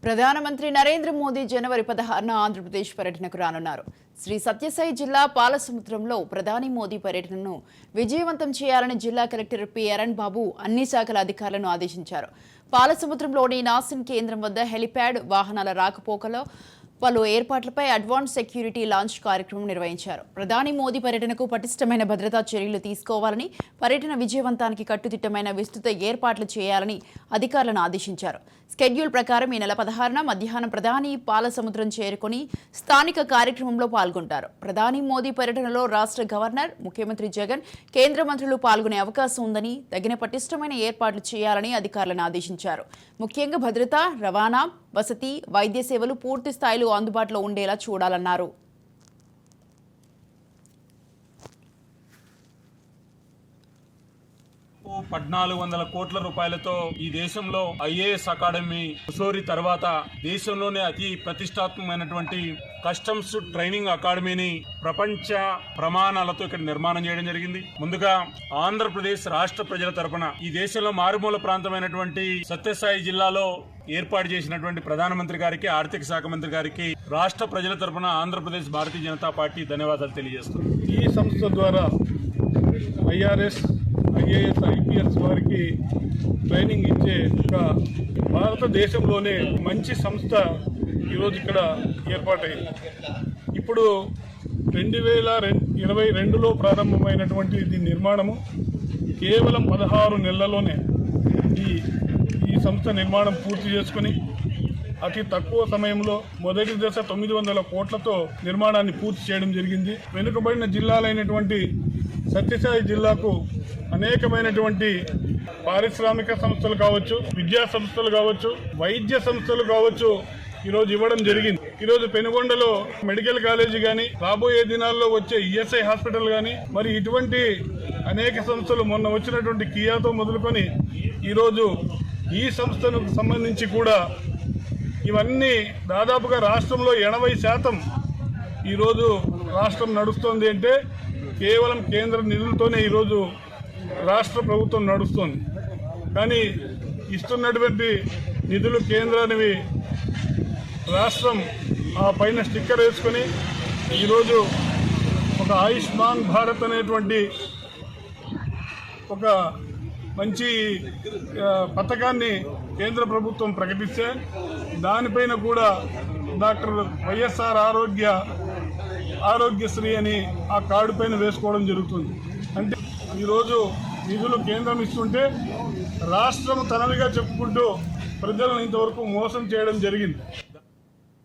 ప్రధానమంత్రి నరేంద్ర మోదీ జనవరి 16న ఆంధ్రప్రదేశ్ పర్యటనకు రానున్నారు. శ్రీ సత్యసాయి జిల్లా పాలసముద్రంలో ప్రధాని మోదీ పర్యటనను విజయవంతం చేయాలని జిల్లా కలెక్టర్ పి అరుణ్ బాబు అన్ని శాఖల అధికారులను ఆదేశించారు. పాలసముద్రంలోని నాసిన్ కేంద్రం వద్ద హెలిప్యాడ్, వాహనాల రాకపోకలో పలు ఏర్పాట్లపై అడ్వాన్స్ సెక్యూరిటీ లాంచ్ కార్యక్రమం నిర్వహించారు. ప్రధాని మోదీ పర్యటనకు పటిష్టమైన భద్రతా చర్యలు తీసుకోవాలని, పర్యటన విజయవంతానికి కట్టుదిట్టమైన విస్తృత ఏర్పాట్లు చేయాలని అధికారులను ఆదేశించారు. స్కెడ్యూల్ ప్రకారం ఈ నెల 16న మధ్యాహ్నం ప్రధాని పాలసముద్రం చేరుకుని స్థానిక కార్యక్రమంలో పాల్గొంటారు. ప్రధాని మోదీ పర్యటనలో రాష్ట్ర గవర్నర్, ముఖ్యమంత్రి జగన్, కేంద్ర మంత్రులు పాల్గొనే అవకాశం ఉందని, తగిన పటిష్టమైన ఏర్పాట్లు చేయాలని అధికారులను ఆదేశించారు. ముఖ్యంగా భద్రత, రవాణా, వసతి, వైద్య సేవలు పూర్తి స్థాయిలో అందుబాటులో ఉండేలా చూడాలన్నారు. ₹1,400 కోట్లతో ఈ దేశంలో ఐఏఎస్ అకాడమీ ముసోరి తర్వాత దేశంలోనే అతి ప్రతిష్టాత్మకమైనటువంటి కస్టమ్స్ ట్రైనింగ్ అకాడమీని ప్రపంచ ప్రమాణాలతో ఇక్కడ నిర్మాణం చేయడం జరిగింది. ముందుగా ఆంధ్రప్రదేశ్ రాష్ట్ర ప్రజల తరపున ఈ దేశంలో మారుమూల ప్రాంతమైనటువంటి సత్యసాయి జిల్లాలో ఏర్పాటు చేసినటువంటి ప్రధానమంత్రి గారికి, ఆర్థిక శాఖ మంత్రి గారికి రాష్ట్ర ప్రజల తరపున ఆంధ్రప్రదేశ్ భారతీయ జనతా పార్టీ ధన్యవాదాలు తెలియజేస్తుంది. ఈ సంస్థ ద్వారా ఐఆర్ఎస్, ఐఏఎస్, ఐపీఎస్ వారికి ట్రైనింగ్ ఇచ్చే ఒక భారతదేశంలోనే మంచి సంస్థ ఈరోజు ఇక్కడ ఏర్పాటైంది. ఇప్పుడు 2022లో ప్రారంభమైనటువంటి దీని నిర్మాణము కేవలం 16 నెలల్లోనే ఈ సంస్థ నిర్మాణం పూర్తి చేసుకుని అతి తక్కువ సమయంలో మొదటి దశ 900 కోట్లతో నిర్మాణాన్ని పూర్తి చేయడం జరిగింది. వెనుకబడిన జిల్లాలైనటువంటి సత్యసాయి జిల్లాకు అనేకమైనటువంటి పారిశ్రామిక సంస్థలు కావచ్చు, విద్యా సంస్థలు కావచ్చు, వైద్య సంస్థలు కావచ్చు ఈరోజు ఇవ్వడం జరిగింది. ఈరోజు పెనుగొండలో మెడికల్ కాలేజీ కానీ, రాబోయే దినాల్లో వచ్చే ఈఎస్ఐ హాస్పిటల్ కానీ, మరి ఇటువంటి అనేక సంస్థలు మొన్న వచ్చినటువంటి కియాతో మొదలుకొని ఈరోజు ఈ సంస్థకు సంబంధించి కూడా ఇవన్నీ దాదాపుగా రాష్ట్రంలో 80% ఈరోజు రాష్ట్రం నడుస్తోంది అంటే కేవలం కేంద్ర నిధులతోనే ఈరోజు రాష్ట్ర ప్రభుత్వం నడుస్తోంది. కానీ ఇస్తున్నటువంటి నిధులు కేంద్రానివి రాష్ట్రం ఆ పైన స్టిక్కర్ వేసుకొని ఈరోజు ఒక ఆయుష్మాన్ భారత్ అనేటువంటి ఒక మంచి పథకాన్ని కేంద్ర ప్రభుత్వం ప్రకటిస్తే దానిపైన కూడా డాక్టర్ వైఎస్ఆర్ ఆరోగ్యశ్రీ అని ఆ కార్డు పైన వేసుకోవడం జరుగుతుంది. అంటే ఈరోజు నిధులు కేంద్రం ఇస్తుంటే రాష్ట్రం తనదిగా చెప్పుకుంటూ ప్రజలను ఇంతవరకు మోసం చేయడం జరిగింది.